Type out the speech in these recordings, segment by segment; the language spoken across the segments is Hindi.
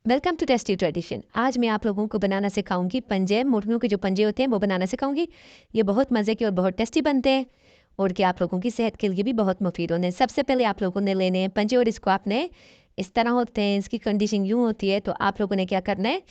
Welcome to tasty tradition. आज मैं आप लोगों को बनाना सिखाऊंगी पंजे, मुर्गियों के जो पंजे होते हैं वो बनाना सिखाऊंगी। ये बहुत मज़े के और बहुत टेस्टी बनते हैं और कि आप लोगों की सेहत के लिए भी बहुत मुफीद होते हैं। सबसे पहले आप लोगों ने लेने हैं पंजे और इसको आपने इस तरह होते हैं, इसकी कंडीशन यूँ होती है। तो आप लोगों ने क्या करना है,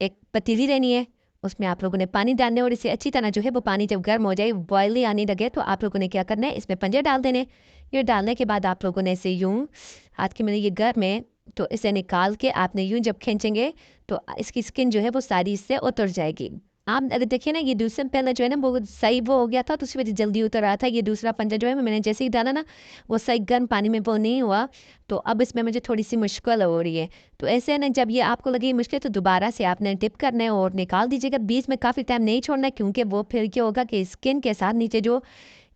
एक पतीली लेनी है, उसमें आप लोगों ने पानी डालना है और इसे अच्छी तरह जो है वो पानी जब गर्म हो जाए, बॉयल आने लगे, तो आप लोगों ने क्या करना है, इसमें पंजे डाल देने। ये डालने के बाद आप लोगों ने इसे यूँ हाथ के में ये गर्म है तो इसे निकाल के आपने यूँ जब खींचेंगे तो इसकी स्किन जो है वो सारी इससे उतर जाएगी। आप अगर देखिए ना, ये दूसरा पहले जो है ना वो सही वो हो गया था तो उसी वजह जल्दी उतर रहा था। ये दूसरा पंजा जो है मैंने जैसे ही डाला ना वो सही गर्म पानी में वो नहीं हुआ, तो अब इसमें मुझे थोड़ी सी मुश्किल हो रही है। तो ऐसे ना जब ये आपको लगे मुश्किल तो दोबारा से आपने टिप करना है और निकाल दीजिएगा। बीच में काफ़ी टाइम नहीं छोड़ना है, क्योंकि वो फिर क्या होगा कि स्किन के साथ नीचे जो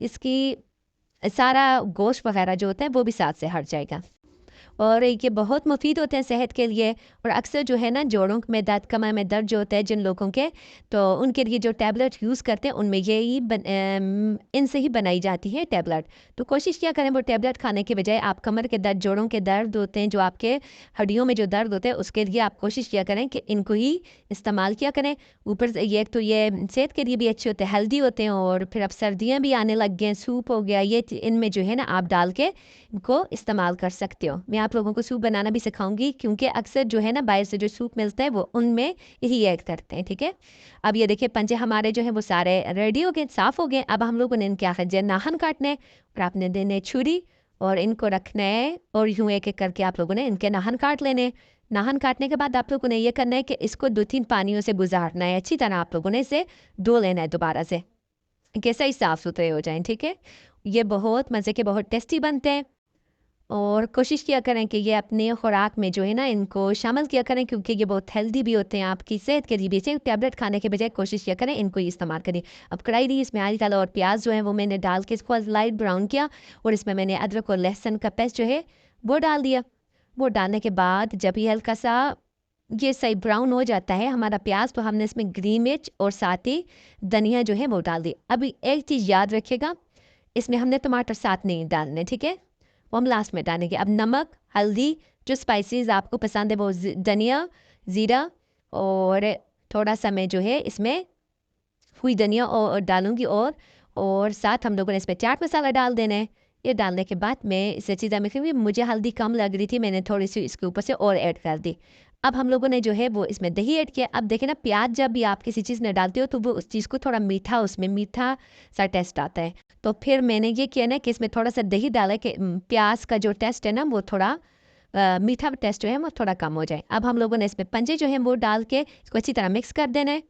इसकी सारा गोश्त वगैरह जो होता है वो भी साथ से हट जाएगा। और ये बहुत मुफीद होते हैं सेहत के लिए। और अक्सर जो है ना जोड़ों में दर्द, कमर में दर्द जो होता है जिन लोगों के, तो उनके लिए जो टैबलेट यूज़ करते हैं उनमें यही इनसे ही बनाई जाती है टैबलेट। तो कोशिश क्या करें वो टैबलेट खाने के बजाय आप कमर के दर्द, जोड़ों के दर्द होते हैं, जो आपके हड्डियों में जो दर्द होते हैं, उसके लिए आप कोशिश किया करें कि इनको ही इस्तेमाल किया करें। ऊपर से ये तो ये सेहत के लिए भी अच्छे होते हैं, हेल्दी होते हैं। और फिर अब सर्दियाँ भी आने लग गए हैं, सूप हो गया, ये इनमें जो है ना आप डाल के इनको इस्तेमाल कर सकते हो। मैं आप लोगों को सूप बनाना भी सिखाऊंगी, क्योंकि अक्सर जो है ना बाहर से जो सूप मिलता है वो उनमें यही ऐड करते हैं। ठीक है, अब ये देखिए पंजे हमारे जो है वो सारे रेडी हो गए, साफ़ हो गए। अब हम लोगों ने इनके आखिर नाखन काटने हैं और आपने देने छुरी और इनको रखना है और यूँ एक एक करके आप लोगों ने इनके नाखन काट लेने। नाखन काटने के बाद आप लोगों ने ये करना है कि इसको 2-3 पानियों से गुजारना है, अच्छी तरह आप लोगों ने इसे धो लेना है दोबारा से, कैसा ही साफ़ सुथरे हो जाएं। ठीक है, ये बहुत मज़े के, बहुत टेस्टी बनते हैं। और कोशिश किया करें कि ये अपने खुराक में जो है ना इनको शामिल किया करें, क्योंकि ये बहुत हेल्दी भी होते हैं, आपकी सेहत के लिए भी। इसे टैबलेट खाने के बजाय कोशिश किया करें इनको ही इस्तेमाल करें। अब कढ़ाई ली, इसमें आली डाला और प्याज जो है वो मैंने डाल के इसको लाइट ब्राउन किया और इसमें मैंने अदरक और लहसुन का पेस्ट जो है वो डाल दिया। वो डालने के बाद जब ये हल्का सा ये सही ब्राउन हो जाता है हमारा प्याज, तो हमने इसमें ग्रीन मिर्च और साथ ही धनिया जो है वो डाल दी। अभी एक चीज़ याद रखिएगा, इसमें हमने टमाटर साथ नहीं डालने, ठीक है, वो हम लास्ट में डालेंगे। अब नमक, हल्दी, जो स्पाइसेस आपको पसंद है वो धनिया, ज़ीरा और थोड़ा सा मैं जो है इसमें हुई धनिया और डालूंगी। और साथ हम लोगों ने इसमें चाट मसाला डाल देना है। ये डालने के बाद मैं इसे चीज़ें मिक्स करूँगी। मुझे हल्दी कम लग रही थी, मैंने थोड़ी सी इसके ऊपर से और ऐड कर दी। अब हम लोगों ने जो है वो इसमें दही ऐड किया। अब देखें ना, प्याज जब भी आप किसी चीज़ में डालते हो तो वो उस चीज़ को थोड़ा मीठा, उसमें मीठा सा टेस्ट आता है। तो फिर मैंने ये किया ना कि इसमें थोड़ा सा दही डाला कि प्याज का जो टेस्ट है ना वो थोड़ा मीठा टेस्ट जो है वो थोड़ा कम हो जाए। अब हम लोगों ने इसमें पंजे जो है वो डाल के इसको अच्छी तरह मिक्स कर देना है।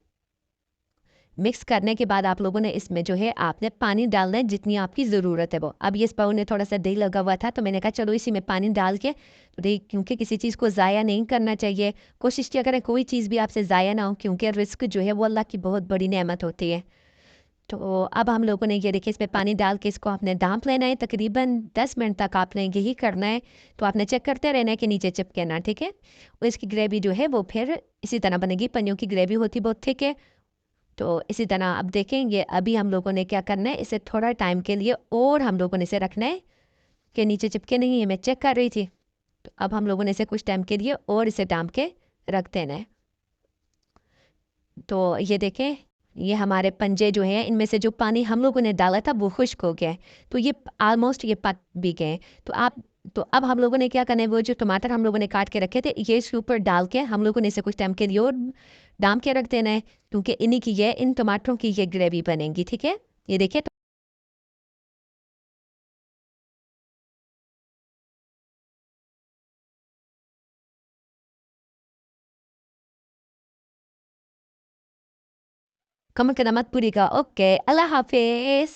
मिक्स करने के बाद आप लोगों ने इसमें जो है आपने पानी डालना है जितनी आपकी ज़रूरत है वो। अब ये इस बाउल में थोड़ा सा दही लगा हुआ था तो मैंने कहा चलो इसी में पानी डाल के, तो दही, क्योंकि किसी चीज़ को ज़ाया नहीं करना चाहिए, कोशिश किया करें कोई चीज़ भी आपसे ज़ाया ना हो, क्योंकि रिस्क जो है वो अल्लाह की बहुत बड़ी नेमत होती है। तो अब हम लोगों ने ये देखिए इसमें पानी डाल के इसको आपने ढाँप लेना है, तकरीबन 10 मिनट तक आपने यही करना है। तो आपने चेक करते रहना है कि नीचे चिपके ना, ठीक है। और इसकी ग्रेवी जो है वो फिर इसी तरह बनेगी। पनियों की ग्रेवी होती बहुत थिक है, तो इसी तरह अब देखेंगे। अभी हम लोगों ने क्या करना है, इसे थोड़ा टाइम के लिए और हम लोगों ने इसे रखना है कि नीचे चिपके नहीं है, मैं चेक कर रही थी। तो अब हम लोगों ने इसे कुछ टाइम के लिए और इसे डाम के रख देना है। तो ये देखें, ये हमारे पंजे जो हैं इनमें से जो पानी हम लोगों ने डाला था वो खुश्क हो गया है, तो ये ऑलमोस्ट ये पक भी गए। तो अब हम लोगों ने क्या करना है, वो जो टमाटर हम लोगों ने काट के रखे थे ये इसके ऊपर डाल के हम लोगों ने इसे कुछ टाइम के लिए और डाम के रख देना है, क्योंकि इन्हीं की ये, इन टमाटरों की ये ग्रेवी बनेगी। ठीक है, ये देखिए। कमर कदमत पूरी का, ओके, अल्लाह हाफिज।